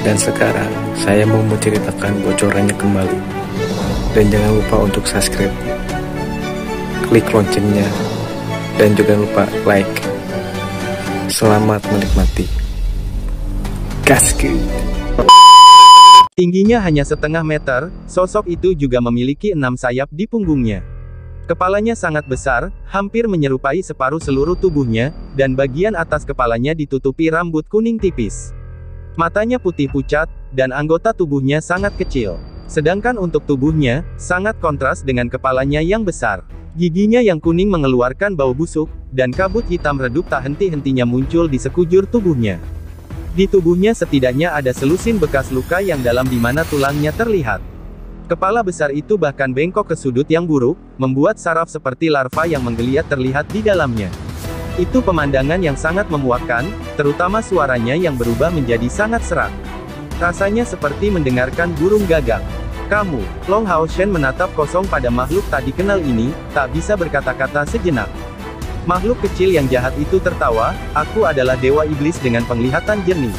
Dan sekarang, saya mau menceritakan bocorannya kembali. Dan jangan lupa untuk subscribe, klik loncengnya, dan juga lupa like. Selamat menikmati. Gaskeun. Tingginya hanya setengah meter, sosok itu juga memiliki 6 sayap di punggungnya. Kepalanya sangat besar, hampir menyerupai separuh seluruh tubuhnya, dan bagian atas kepalanya ditutupi rambut kuning tipis. Matanya putih pucat, dan anggota tubuhnya sangat kecil. Sedangkan untuk tubuhnya, sangat kontras dengan kepalanya yang besar. Giginya yang kuning mengeluarkan bau busuk, dan kabut hitam redup tak henti-hentinya muncul di sekujur tubuhnya. Di tubuhnya setidaknya ada selusin bekas luka yang dalam di mana tulangnya terlihat. Kepala besar itu bahkan bengkok ke sudut yang buruk, membuat saraf seperti larva yang menggeliat terlihat di dalamnya. Itu pemandangan yang sangat memuakkan, terutama suaranya yang berubah menjadi sangat serak. Rasanya seperti mendengarkan burung gagak. Kamu, Long Hao Shen menatap kosong pada makhluk tak dikenal ini, tak bisa berkata-kata sejenak. Makhluk kecil yang jahat itu tertawa, aku adalah dewa iblis dengan penglihatan jernih.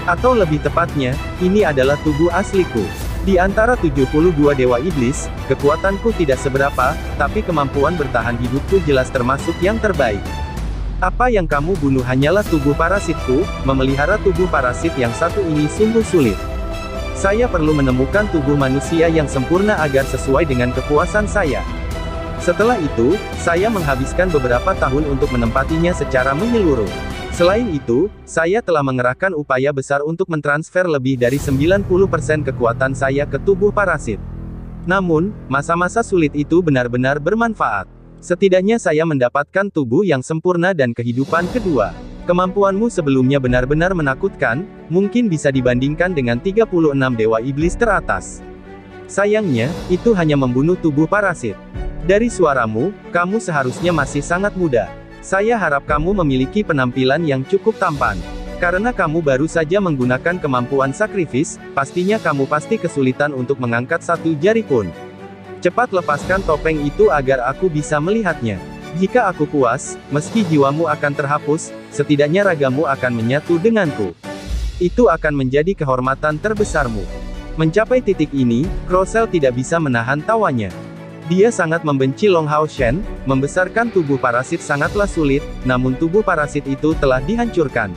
Atau lebih tepatnya, ini adalah tubuh asliku. Di antara 72 dewa iblis, kekuatanku tidak seberapa, tapi kemampuan bertahan hidupku jelas termasuk yang terbaik. Apa yang kamu bunuh hanyalah tubuh parasitku, memelihara tubuh parasit yang satu ini sungguh sulit. Saya perlu menemukan tubuh manusia yang sempurna agar sesuai dengan kepuasan saya. Setelah itu, saya menghabiskan beberapa tahun untuk menempatinya secara menyeluruh. Selain itu, saya telah mengerahkan upaya besar untuk mentransfer lebih dari 90% kekuatan saya ke tubuh parasit. Namun, masa-masa sulit itu benar-benar bermanfaat. Setidaknya saya mendapatkan tubuh yang sempurna dan kehidupan kedua. Kemampuanmu sebelumnya benar-benar menakutkan, mungkin bisa dibandingkan dengan 36 dewa iblis teratas. Sayangnya, itu hanya membunuh tubuh parasit. Dari suaramu, kamu seharusnya masih sangat muda. Saya harap kamu memiliki penampilan yang cukup tampan. Karena kamu baru saja menggunakan kemampuan sakrifis, pastinya kamu pasti kesulitan untuk mengangkat satu jari pun. Cepat lepaskan topeng itu agar aku bisa melihatnya. Jika aku puas, meski jiwamu akan terhapus, setidaknya ragamu akan menyatu denganku. Itu akan menjadi kehormatan terbesarmu. Mencapai titik ini, Crocell tidak bisa menahan tawanya. Dia sangat membenci Long Hao Shen, membesarkan tubuh parasit sangatlah sulit, namun tubuh parasit itu telah dihancurkan.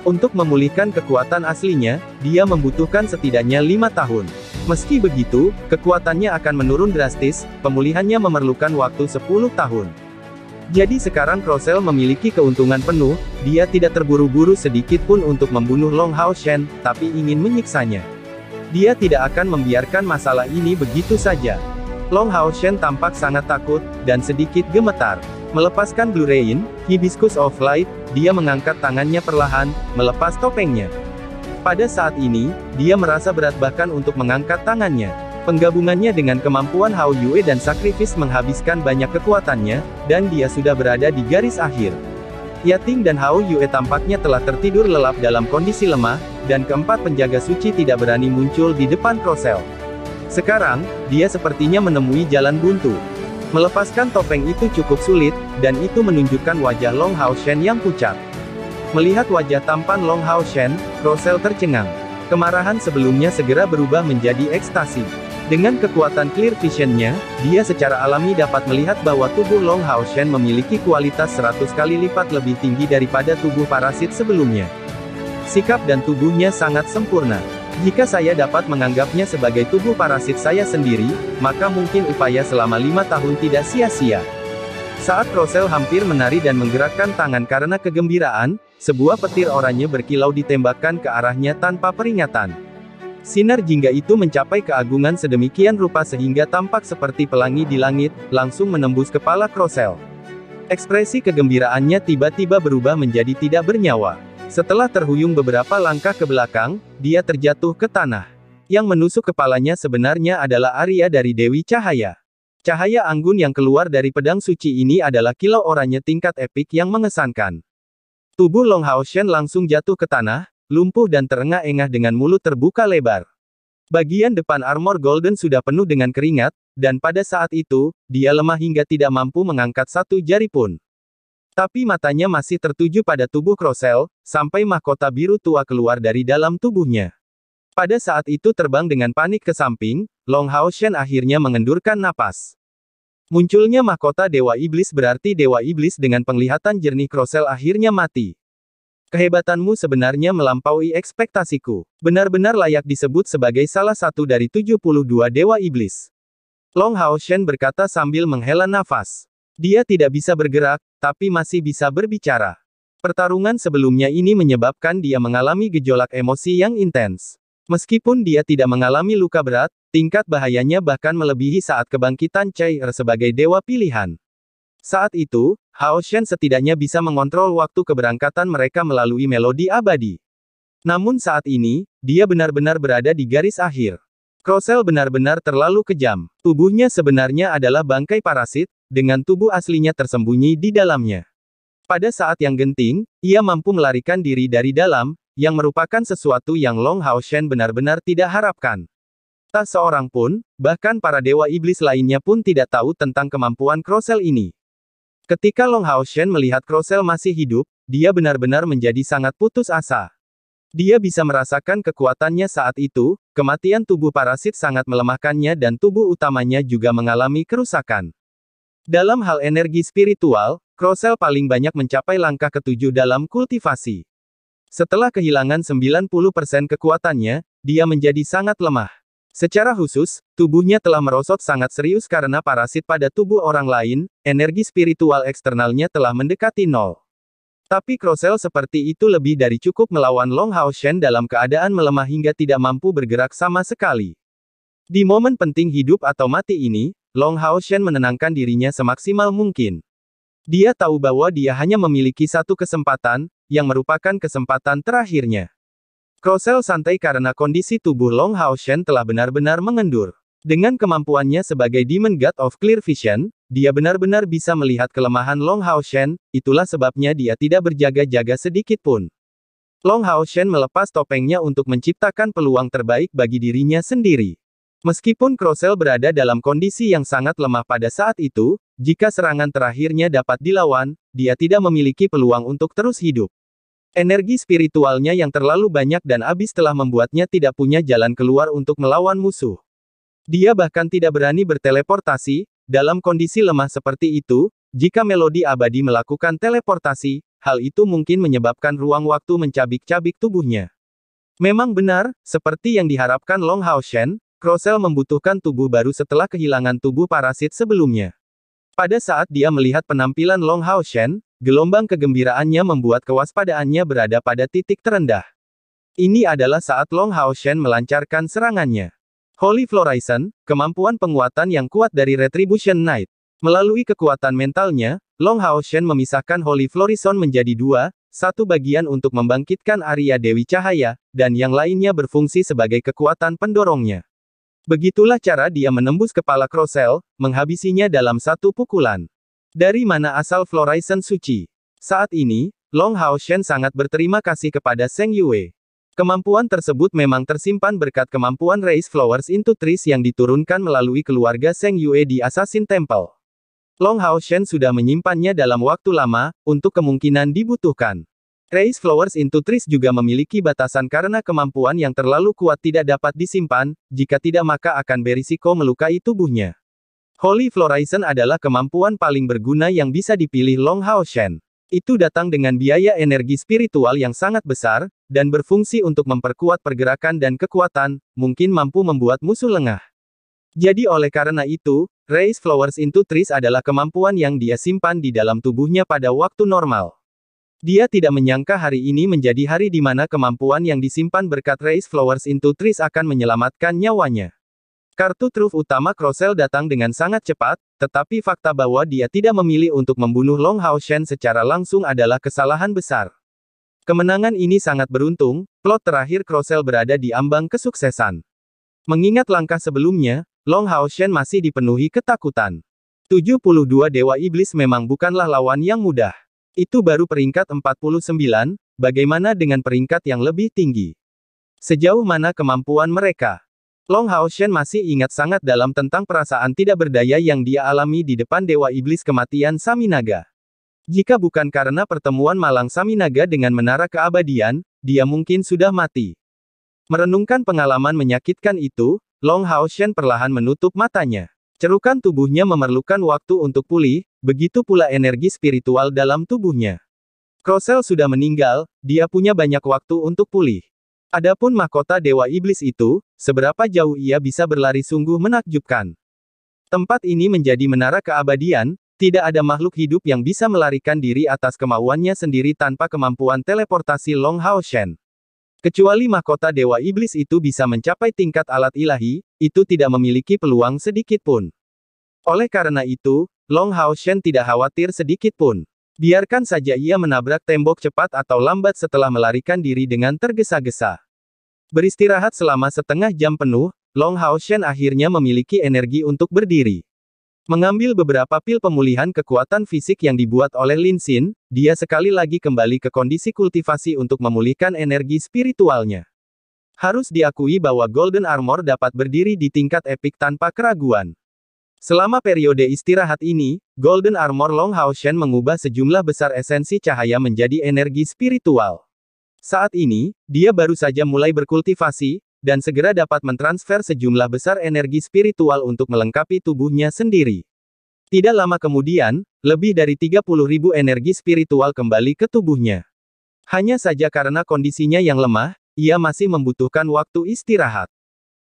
Untuk memulihkan kekuatan aslinya, dia membutuhkan setidaknya 5 tahun. Meski begitu, kekuatannya akan menurun drastis, pemulihannya memerlukan waktu 10 tahun. Jadi sekarang Crocell memiliki keuntungan penuh, dia tidak terburu-buru sedikit pun untuk membunuh Long Hao Shen, tapi ingin menyiksanya. Dia tidak akan membiarkan masalah ini begitu saja. Long Hao Shen tampak sangat takut, dan sedikit gemetar. Melepaskan Blue Rain, Hibiscus of Light, dia mengangkat tangannya perlahan, melepas topengnya. Pada saat ini, dia merasa berat bahkan untuk mengangkat tangannya. Penggabungannya dengan kemampuan Hao Yue dan sakrifis menghabiskan banyak kekuatannya, dan dia sudah berada di garis akhir. Yating dan Hao Yue tampaknya telah tertidur lelap dalam kondisi lemah, dan keempat penjaga suci tidak berani muncul di depan Crocell. Sekarang, dia sepertinya menemui jalan buntu. Melepaskan topeng itu cukup sulit, dan itu menunjukkan wajah Long Hao Shen yang pucat. Melihat wajah tampan Long Hao Shen, Crocell tercengang. Kemarahan sebelumnya segera berubah menjadi ekstasi. Dengan kekuatan clear vision-nya, dia secara alami dapat melihat bahwa tubuh Long Hao Shen memiliki kualitas 100 kali lipat lebih tinggi daripada tubuh parasit sebelumnya. Sikap dan tubuhnya sangat sempurna. Jika saya dapat menganggapnya sebagai tubuh parasit saya sendiri, maka mungkin upaya selama 5 tahun tidak sia-sia. Saat Crocell hampir menari dan menggerakkan tangan karena kegembiraan, sebuah petir oranye berkilau ditembakkan ke arahnya tanpa peringatan. Sinar jingga itu mencapai keagungan sedemikian rupa sehingga tampak seperti pelangi di langit, langsung menembus kepala Crocell. Ekspresi kegembiraannya tiba-tiba berubah menjadi tidak bernyawa. Setelah terhuyung beberapa langkah ke belakang, dia terjatuh ke tanah. Yang menusuk kepalanya sebenarnya adalah Arya dari Dewi Cahaya. Cahaya anggun yang keluar dari pedang suci ini adalah kilau oranye tingkat epik yang mengesankan. Tubuh Long Hao Shen langsung jatuh ke tanah, lumpuh dan terengah-engah dengan mulut terbuka lebar. Bagian depan armor Golden sudah penuh dengan keringat, dan pada saat itu, dia lemah hingga tidak mampu mengangkat satu jari pun. Tapi matanya masih tertuju pada tubuh Crocell, sampai mahkota biru tua keluar dari dalam tubuhnya. Pada saat itu terbang dengan panik ke samping, Long Hao Shen akhirnya mengendurkan napas. Munculnya mahkota Dewa Iblis berarti Dewa Iblis dengan penglihatan jernih Crocell akhirnya mati. Kehebatanmu sebenarnya melampaui ekspektasiku. Benar-benar layak disebut sebagai salah satu dari 72 Dewa Iblis. Long Hao Shen berkata sambil menghela nafas. Dia tidak bisa bergerak, tapi masih bisa berbicara. Pertarungan sebelumnya ini menyebabkan dia mengalami gejolak emosi yang intens. Meskipun dia tidak mengalami luka berat, tingkat bahayanya bahkan melebihi saat kebangkitan Chai Er sebagai dewa pilihan. Saat itu, Hao Shen setidaknya bisa mengontrol waktu keberangkatan mereka melalui melodi abadi. Namun saat ini, dia benar-benar berada di garis akhir. Crocell benar-benar terlalu kejam. Tubuhnya sebenarnya adalah bangkai parasit, dengan tubuh aslinya tersembunyi di dalamnya. Pada saat yang genting, ia mampu melarikan diri dari dalam, yang merupakan sesuatu yang Long Hao Shen benar-benar tidak harapkan. Tak seorang pun, bahkan para dewa iblis lainnya pun tidak tahu tentang kemampuan Crocell ini. Ketika Long Hao Shen melihat Crocell masih hidup, dia benar-benar menjadi sangat putus asa. Dia bisa merasakan kekuatannya saat itu, kematian tubuh parasit sangat melemahkannya dan tubuh utamanya juga mengalami kerusakan. Dalam hal energi spiritual, Crocell paling banyak mencapai langkah ke-7 dalam kultivasi. Setelah kehilangan 90% kekuatannya, dia menjadi sangat lemah. Secara khusus, tubuhnya telah merosot sangat serius karena parasit pada tubuh orang lain, energi spiritual eksternalnya telah mendekati nol. Tapi Crocell seperti itu lebih dari cukup melawan Long Hao Shen dalam keadaan melemah hingga tidak mampu bergerak sama sekali. Di momen penting hidup atau mati ini, Long Hao Shen menenangkan dirinya semaksimal mungkin. Dia tahu bahwa dia hanya memiliki satu kesempatan, yang merupakan kesempatan terakhirnya. Crocell santai karena kondisi tubuh Long Hao Shen telah benar-benar mengendur. Dengan kemampuannya sebagai Demon God of Clear Vision, dia benar-benar bisa melihat kelemahan Long Hao Shen, itulah sebabnya dia tidak berjaga-jaga sedikit pun. Long Hao Shen melepas topengnya untuk menciptakan peluang terbaik bagi dirinya sendiri. Meskipun Crocell berada dalam kondisi yang sangat lemah pada saat itu, jika serangan terakhirnya dapat dilawan, dia tidak memiliki peluang untuk terus hidup. Energi spiritualnya yang terlalu banyak dan habis telah membuatnya tidak punya jalan keluar untuk melawan musuh. Dia bahkan tidak berani berteleportasi, dalam kondisi lemah seperti itu, jika melodi abadi melakukan teleportasi, hal itu mungkin menyebabkan ruang waktu mencabik-cabik tubuhnya. Memang benar, seperti yang diharapkan Long Hao Shen, Crocell membutuhkan tubuh baru setelah kehilangan tubuh parasit sebelumnya. Pada saat dia melihat penampilan Long Hao Shen, gelombang kegembiraannya membuat kewaspadaannya berada pada titik terendah. Ini adalah saat Long Hao Shen melancarkan serangannya. Holy Florizon, kemampuan penguatan yang kuat dari Retribution Knight. Melalui kekuatan mentalnya, Long Hao Shen memisahkan Holy Florizon menjadi dua, satu bagian untuk membangkitkan Arya Dewi Cahaya, dan yang lainnya berfungsi sebagai kekuatan pendorongnya. Begitulah cara dia menembus kepala Crocell, menghabisinya dalam satu pukulan. Dari mana asal Florizon suci? Saat ini, Long Hao Shen sangat berterima kasih kepada Zheng Yue. Kemampuan tersebut memang tersimpan berkat kemampuan Raise Flowers into Trees yang diturunkan melalui keluarga Zheng Yue di Assassin Temple. Long Hao Shen sudah menyimpannya dalam waktu lama, untuk kemungkinan dibutuhkan. Raise Flowers into Trees juga memiliki batasan karena kemampuan yang terlalu kuat tidak dapat disimpan, jika tidak maka akan berisiko melukai tubuhnya. Holy Florizon adalah kemampuan paling berguna yang bisa dipilih Long Hao Shen. Itu datang dengan biaya energi spiritual yang sangat besar, dan berfungsi untuk memperkuat pergerakan dan kekuatan, mungkin mampu membuat musuh lengah. Jadi oleh karena itu, Raise Flowers into Trees adalah kemampuan yang dia simpan di dalam tubuhnya pada waktu normal. Dia tidak menyangka hari ini menjadi hari di mana kemampuan yang disimpan berkat Raise Flowers into Trees akan menyelamatkan nyawanya. Kartu truf utama Crocell datang dengan sangat cepat, tetapi fakta bahwa dia tidak memilih untuk membunuh Long Hao Shen secara langsung adalah kesalahan besar. Kemenangan ini sangat beruntung, plot terakhir Crocell berada di ambang kesuksesan. Mengingat langkah sebelumnya, Long Hao Shen masih dipenuhi ketakutan. 72 Dewa Iblis memang bukanlah lawan yang mudah. Itu baru peringkat 49, bagaimana dengan peringkat yang lebih tinggi? Sejauh mana kemampuan mereka? Long Hao Shen masih ingat sangat dalam tentang perasaan tidak berdaya yang dia alami di depan Dewa Iblis Kematian Saminaga. Jika bukan karena pertemuan malang Saminaga dengan Menara Keabadian, dia mungkin sudah mati. Merenungkan pengalaman menyakitkan itu, Long Haoshen perlahan menutup matanya. Cerukan tubuhnya memerlukan waktu untuk pulih, begitu pula energi spiritual dalam tubuhnya. Crocel sudah meninggal, dia punya banyak waktu untuk pulih. Adapun mahkota Dewa Iblis itu, seberapa jauh ia bisa berlari sungguh menakjubkan. Tempat ini menjadi menara keabadian, tidak ada makhluk hidup yang bisa melarikan diri atas kemauannya sendiri tanpa kemampuan teleportasi Long Haoshen. Kecuali mahkota Dewa Iblis itu bisa mencapai tingkat alat ilahi, itu tidak memiliki peluang sedikit pun. Oleh karena itu, Long Haoshen tidak khawatir sedikit pun. Biarkan saja ia menabrak tembok cepat atau lambat setelah melarikan diri dengan tergesa-gesa. Beristirahat selama setengah jam penuh, Long Haoshen akhirnya memiliki energi untuk berdiri. Mengambil beberapa pil pemulihan kekuatan fisik yang dibuat oleh Lin Xin, dia sekali lagi kembali ke kondisi kultivasi untuk memulihkan energi spiritualnya. Harus diakui bahwa Golden Armor dapat berdiri di tingkat epik tanpa keraguan. Selama periode istirahat ini, Golden Armor Long Haoshen mengubah sejumlah besar esensi cahaya menjadi energi spiritual. Saat ini, dia baru saja mulai berkultivasi, dan segera dapat mentransfer sejumlah besar energi spiritual untuk melengkapi tubuhnya sendiri. Tidak lama kemudian, lebih dari 30.000 energi spiritual kembali ke tubuhnya. Hanya saja karena kondisinya yang lemah, ia masih membutuhkan waktu istirahat.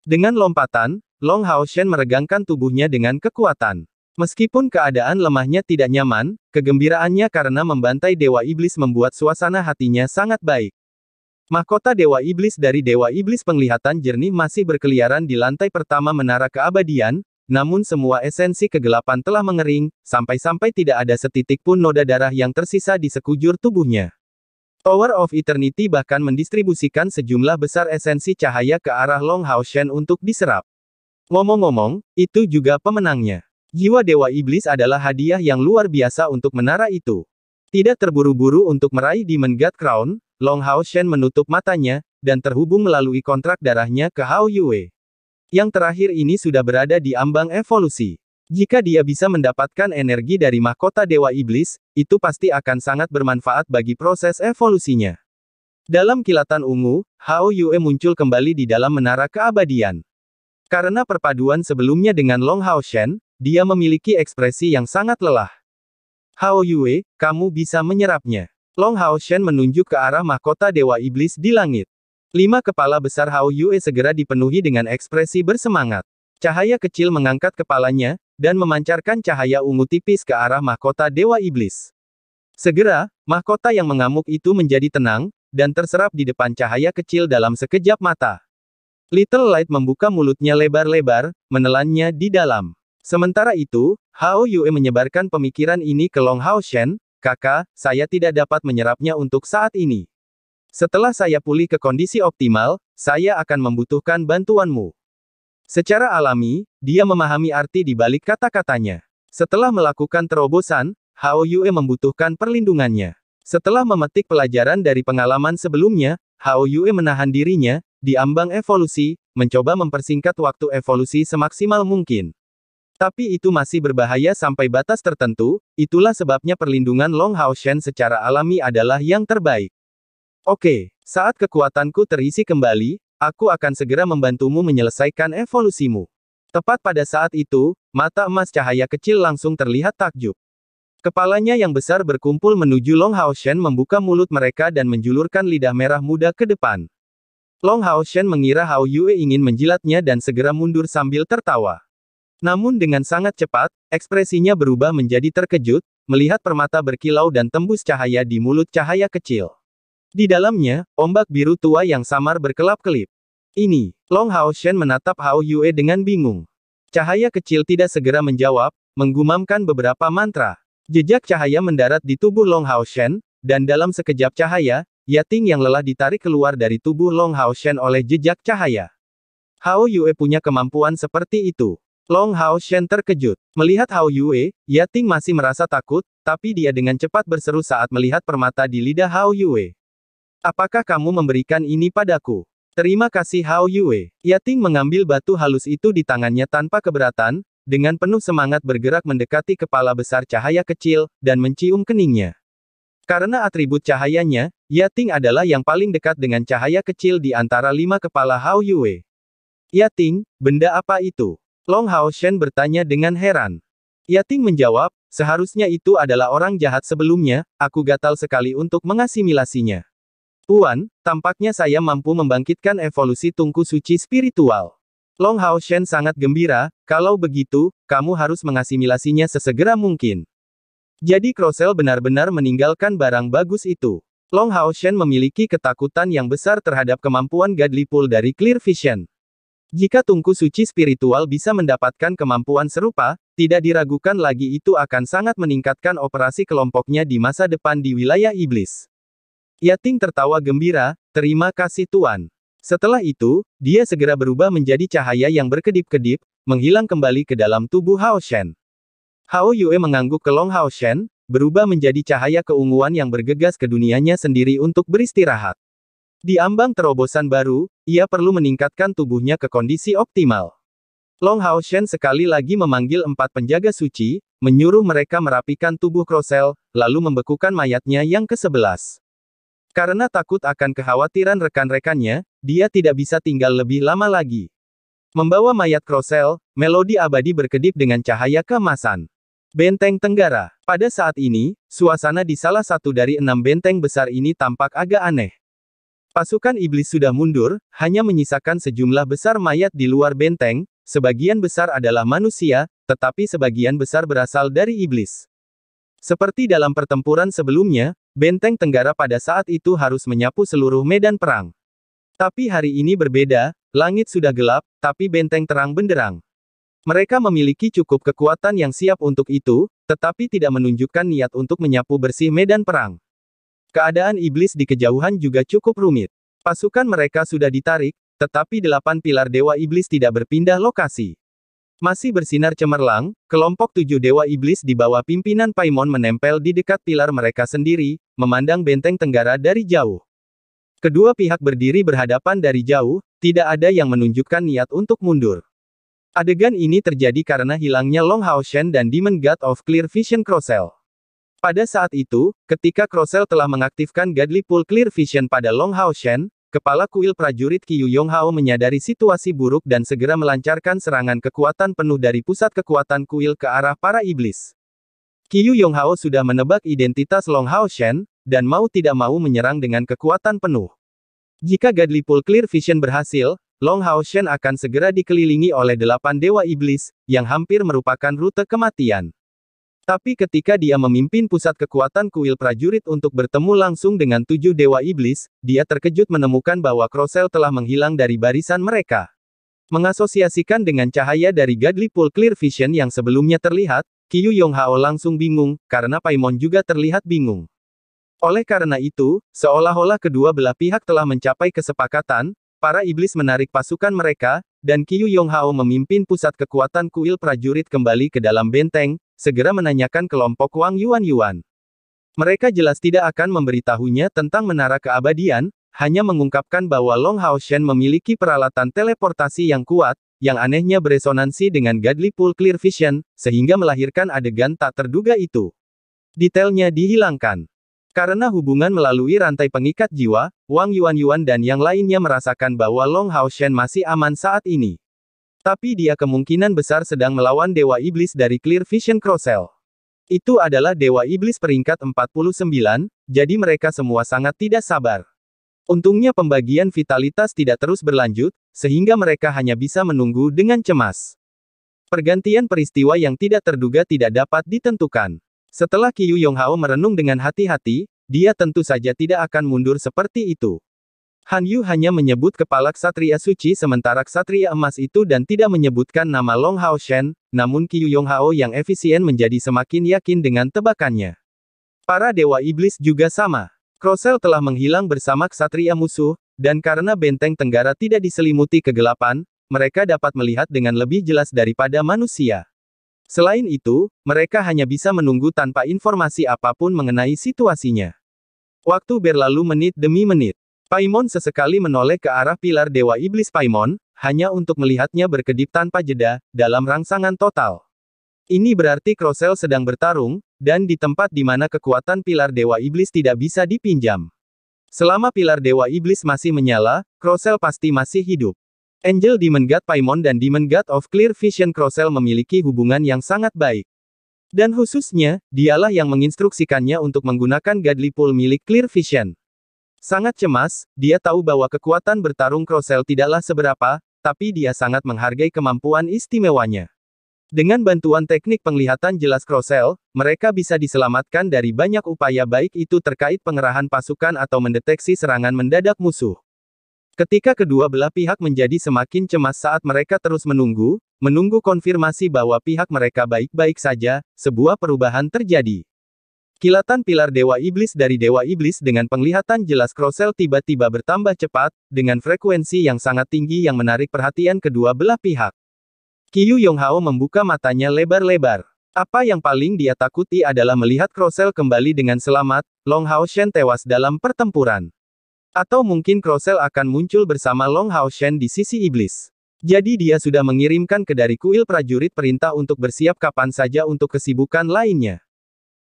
Dengan lompatan, Long Haoshen meregangkan tubuhnya dengan kekuatan. Meskipun keadaan lemahnya tidak nyaman, kegembiraannya karena membantai Dewa Iblis membuat suasana hatinya sangat baik. Mahkota Dewa Iblis dari Dewa Iblis Penglihatan Jernih masih berkeliaran di lantai pertama Menara Keabadian, namun semua esensi kegelapan telah mengering, sampai-sampai tidak ada setitik pun noda darah yang tersisa di sekujur tubuhnya. Tower of Eternity bahkan mendistribusikan sejumlah besar esensi cahaya ke arah Long Haoshen untuk diserap. Ngomong-ngomong, itu juga pemenangnya. Jiwa Dewa Iblis adalah hadiah yang luar biasa untuk menara itu. Tidak terburu-buru untuk meraih Demon God Crown, Long Haoshen menutup matanya, dan terhubung melalui kontrak darahnya ke Hao Yue. Yang terakhir ini sudah berada di ambang evolusi. Jika dia bisa mendapatkan energi dari mahkota Dewa Iblis, itu pasti akan sangat bermanfaat bagi proses evolusinya. Dalam kilatan ungu, Hao Yue muncul kembali di dalam menara keabadian. Karena perpaduan sebelumnya dengan Long Haoshen, dia memiliki ekspresi yang sangat lelah. Hao Yue, kamu bisa menyerapnya. Long Haoshen menunjuk ke arah mahkota Dewa Iblis di langit. 5 kepala besar Hao Yue segera dipenuhi dengan ekspresi bersemangat. Cahaya kecil mengangkat kepalanya, dan memancarkan cahaya ungu tipis ke arah mahkota Dewa Iblis. Segera, mahkota yang mengamuk itu menjadi tenang, dan terserap di depan cahaya kecil dalam sekejap mata. Little Light membuka mulutnya lebar-lebar, menelannya di dalam. Sementara itu, Hao Yue menyebarkan pemikiran ini ke Long Haoshen, kakak, saya tidak dapat menyerapnya untuk saat ini. Setelah saya pulih ke kondisi optimal, saya akan membutuhkan bantuanmu. Secara alami, dia memahami arti di balik kata-katanya. Setelah melakukan terobosan, Hao Yue membutuhkan perlindungannya. Setelah memetik pelajaran dari pengalaman sebelumnya, Hao Yue menahan dirinya, di ambang evolusi, mencoba mempersingkat waktu evolusi semaksimal mungkin. Tapi itu masih berbahaya sampai batas tertentu, itulah sebabnya perlindungan Long Haoshen secara alami adalah yang terbaik. Oke, saat kekuatanku terisi kembali, aku akan segera membantumu menyelesaikan evolusimu. Tepat pada saat itu, mata emas cahaya kecil langsung terlihat takjub. Kepalanya yang besar berkumpul menuju Long Haoshen membuka mulut mereka dan menjulurkan lidah merah muda ke depan. Long Haoshen mengira Hao Yue ingin menjilatnya dan segera mundur sambil tertawa. Namun dengan sangat cepat, ekspresinya berubah menjadi terkejut, melihat permata berkilau dan tembus cahaya di mulut cahaya kecil. Di dalamnya, ombak biru tua yang samar berkelap-kelip. Ini, Long Haoshen menatap Hao Yue dengan bingung. Cahaya kecil tidak segera menjawab, menggumamkan beberapa mantra. Jejak cahaya mendarat di tubuh Long Haoshen, dan dalam sekejap cahaya, Yating yang lelah ditarik keluar dari tubuh Long Haoshen oleh jejak cahaya. Hao Yue punya kemampuan seperti itu. Long Haoshen terkejut. Melihat Hao Yue, Yating masih merasa takut, tapi dia dengan cepat berseru saat melihat permata di lidah Hao Yue. Apakah kamu memberikan ini padaku? Terima kasih Hao Yue. Yating mengambil batu halus itu di tangannya tanpa keberatan, dengan penuh semangat bergerak mendekati kepala besar cahaya kecil, dan mencium keningnya. Karena atribut cahayanya, Yating adalah yang paling dekat dengan cahaya kecil di antara 5 kepala Hao Yue. Yating, benda apa itu? Long Hao Shen bertanya dengan heran. Yating menjawab, seharusnya itu adalah orang jahat sebelumnya, aku gatal sekali untuk mengasimilasinya. Tuan, tampaknya saya mampu membangkitkan evolusi tungku suci spiritual. Long Hao Shen sangat gembira, kalau begitu, kamu harus mengasimilasinya sesegera mungkin. Jadi Crocell benar-benar meninggalkan barang bagus itu. Long Hao Shen memiliki ketakutan yang besar terhadap kemampuan Godly Pool dari Clear Vision. Jika tungku suci spiritual bisa mendapatkan kemampuan serupa, tidak diragukan lagi itu akan sangat meningkatkan operasi kelompoknya di masa depan di wilayah iblis. Yating tertawa gembira, terima kasih Tuan. Setelah itu, dia segera berubah menjadi cahaya yang berkedip-kedip, menghilang kembali ke dalam tubuh Hao Shen. Hao Yue mengangguk ke Long Hao Shen, berubah menjadi cahaya keunguan yang bergegas ke dunianya sendiri untuk beristirahat. Di ambang terobosan baru, ia perlu meningkatkan tubuhnya ke kondisi optimal. Long Hao Shen sekali lagi memanggil 4 penjaga suci, menyuruh mereka merapikan tubuh Crocell, lalu membekukan mayatnya yang ke-11. Karena takut akan kekhawatiran rekan-rekannya, dia tidak bisa tinggal lebih lama lagi. Membawa mayat Crocell, melodi abadi berkedip dengan cahaya keemasan. Benteng Tenggara. Pada saat ini, suasana di salah satu dari 6 benteng besar ini tampak agak aneh. Pasukan iblis sudah mundur, hanya menyisakan sejumlah besar mayat di luar benteng, sebagian besar adalah manusia, tetapi sebagian besar berasal dari iblis. Seperti dalam pertempuran sebelumnya, Benteng Tenggara pada saat itu harus menyapu seluruh medan perang. Tapi hari ini berbeda, langit sudah gelap, tapi benteng terang benderang. Mereka memiliki cukup kekuatan yang siap untuk itu, tetapi tidak menunjukkan niat untuk menyapu bersih medan perang. Keadaan iblis di kejauhan juga cukup rumit. Pasukan mereka sudah ditarik, tetapi 8 pilar dewa iblis tidak berpindah lokasi. Masih bersinar cemerlang, kelompok 7 dewa iblis di bawah pimpinan Paimon menempel di dekat pilar mereka sendiri, memandang Benteng Tenggara dari jauh. Kedua pihak berdiri berhadapan dari jauh, tidak ada yang menunjukkan niat untuk mundur. Adegan ini terjadi karena hilangnya Long Hao Shen dan Demon God of Clear Vision Crocell. Pada saat itu, ketika Crocell telah mengaktifkan Godly Pool Clear Vision pada Long Hao Shen, kepala kuil prajurit Qiyu Yonghao menyadari situasi buruk dan segera melancarkan serangan kekuatan penuh dari pusat kekuatan kuil ke arah para iblis. Qiyu Yonghao sudah menebak identitas Long Hao Shen, dan mau tidak mau menyerang dengan kekuatan penuh. Jika Godly Pool Clear Vision berhasil, Long Hao Shen akan segera dikelilingi oleh 8 dewa iblis, yang hampir merupakan rute kematian. Tapi ketika dia memimpin pusat kekuatan kuil prajurit untuk bertemu langsung dengan 7 dewa iblis, dia terkejut menemukan bahwa Crocell telah menghilang dari barisan mereka. Mengasosiasikan dengan cahaya dari Godly Pool Clear Vision yang sebelumnya terlihat, Qiyu Yonghao langsung bingung, karena Paimon juga terlihat bingung. Oleh karena itu, seolah-olah kedua belah pihak telah mencapai kesepakatan, para iblis menarik pasukan mereka, dan Qiyu Yonghao memimpin pusat kekuatan kuil prajurit kembali ke dalam benteng, segera menanyakan kelompok Wang Yuan. Mereka jelas tidak akan memberitahunya tentang menara keabadian, hanya mengungkapkan bahwa Long Hao Shen memiliki peralatan teleportasi yang kuat, yang anehnya beresonansi dengan Godly Pool Clear Vision, sehingga melahirkan adegan tak terduga itu. Detailnya dihilangkan. Karena hubungan melalui rantai pengikat jiwa, Wang Yuan dan yang lainnya merasakan bahwa Long Hao Shen masih aman saat ini. Tapi dia kemungkinan besar sedang melawan Dewa Iblis dari Clear Vision Crocell. Itu adalah Dewa Iblis peringkat 49, jadi mereka semua sangat tidak sabar. Untungnya pembagian vitalitas tidak terus berlanjut, sehingga mereka hanya bisa menunggu dengan cemas. Pergantian peristiwa yang tidak terduga tidak dapat ditentukan. Setelah Qiyu Yonghao merenung dengan hati-hati, dia tentu saja tidak akan mundur seperti itu. Han Yu hanya menyebut kepala ksatria suci sementara ksatria emas itu dan tidak menyebutkan nama Long Hao Shen, namun Qiyu Yonghao yang efisien menjadi semakin yakin dengan tebakannya. Para dewa iblis juga sama. Crocell telah menghilang bersama ksatria musuh, dan karena Benteng Tenggara tidak diselimuti kegelapan, mereka dapat melihat dengan lebih jelas daripada manusia. Selain itu, mereka hanya bisa menunggu tanpa informasi apapun mengenai situasinya. Waktu berlalu menit demi menit. Paimon sesekali menoleh ke arah pilar Dewa Iblis Paimon, hanya untuk melihatnya berkedip tanpa jeda, dalam rangsangan total. Ini berarti Crossell sedang bertarung, dan di tempat di mana kekuatan pilar Dewa Iblis tidak bisa dipinjam. Selama pilar Dewa Iblis masih menyala, Crossell pasti masih hidup. Angel Demon God Paimon dan Demon God of Clear Vision Crossell memiliki hubungan yang sangat baik. Dan khususnya, dialah yang menginstruksikannya untuk menggunakan Godly Pool milik Clear Vision. Sangat cemas, dia tahu bahwa kekuatan bertarung Crossell tidaklah seberapa, tapi dia sangat menghargai kemampuan istimewanya. Dengan bantuan teknik penglihatan jelas Crossell, mereka bisa diselamatkan dari banyak upaya baik itu terkait pengerahan pasukan atau mendeteksi serangan mendadak musuh. Ketika kedua belah pihak menjadi semakin cemas saat mereka terus menunggu konfirmasi bahwa pihak mereka baik-baik saja, sebuah perubahan terjadi. Kilatan pilar Dewa Iblis dari Dewa Iblis dengan penglihatan jelas Crossell tiba-tiba bertambah cepat, dengan frekuensi yang sangat tinggi yang menarik perhatian kedua belah pihak. Qiyu Yonghao membuka matanya lebar-lebar. Apa yang paling dia takuti adalah melihat Crossell kembali dengan selamat, Long Hao Shen tewas dalam pertempuran. Atau mungkin Crossell akan muncul bersama Long Hao Shen di sisi iblis. Jadi dia sudah mengirimkan ke dari kuil prajurit perintah untuk bersiap kapan saja untuk kesibukan lainnya.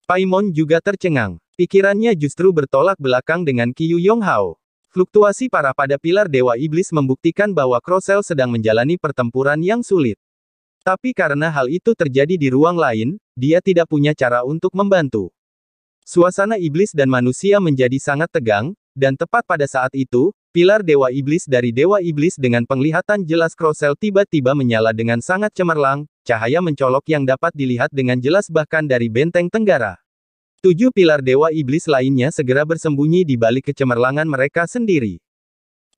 Paimon juga tercengang. Pikirannya justru bertolak belakang dengan Qiyu Yonghao. Fluktuasi parah pada pilar Dewa Iblis membuktikan bahwa Crossell sedang menjalani pertempuran yang sulit. Tapi karena hal itu terjadi di ruang lain, dia tidak punya cara untuk membantu. Suasana iblis dan manusia menjadi sangat tegang, dan tepat pada saat itu, pilar Dewa Iblis dari Dewa Iblis dengan penglihatan jelas Crossell tiba-tiba menyala dengan sangat cemerlang, cahaya mencolok yang dapat dilihat dengan jelas bahkan dari benteng tenggara. 7 pilar Dewa Iblis lainnya segera bersembunyi di balik kecemerlangan mereka sendiri.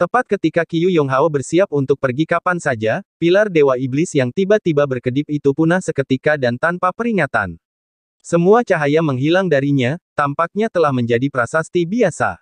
Tepat ketika Qiyu Yonghao bersiap untuk pergi kapan saja, pilar Dewa Iblis yang tiba-tiba berkedip itu punah seketika dan tanpa peringatan. Semua cahaya menghilang darinya, tampaknya telah menjadi prasasti biasa.